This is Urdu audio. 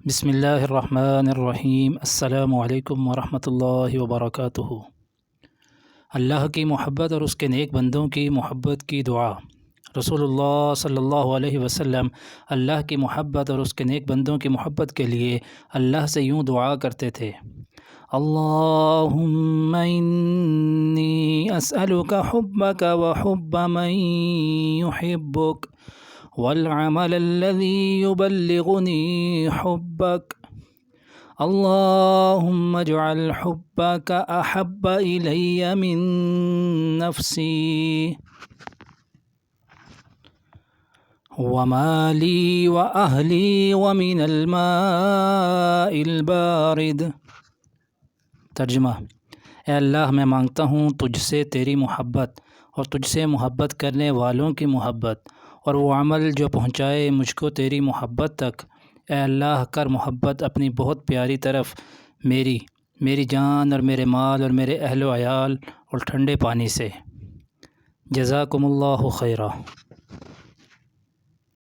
بسم اللہ الرحمن الرحیم۔ السلام علیکم ورحمۃ اللہ وبرکاتہ۔ اللہ کی محبت اور اس کے نیک بندوں کی محبت کی دعا۔ رسول اللہ صلی اللہ علیہ وسلم اللہ کی محبت اور اس کے نیک بندوں کی محبت کے لیے اللہ سے یوں دعا کرتے تھے: اللہم انی اسألک حبک وحب من یحبک والعمل الذي يبلغني حبك اللهم اجعل حبك أحب إلي من نفسي ومالي وأهلي ومن الماء البارد۔ ترجمہ: اے اللہ، میں مانگتا ہوں تجھ سے تیری محبت اور تجھ سے محبت کرنے والوں کی محبت، اور وہ عمل جو پہنچائے مجھ کو تیری محبت تک۔ اے اللہ، کر محبت اپنی بہت پیاری طرف میری جان اور میرے مال اور میرے اہل و عیال اور ٹھنڈے پانی سے۔ جزاکم اللہ خیرہ۔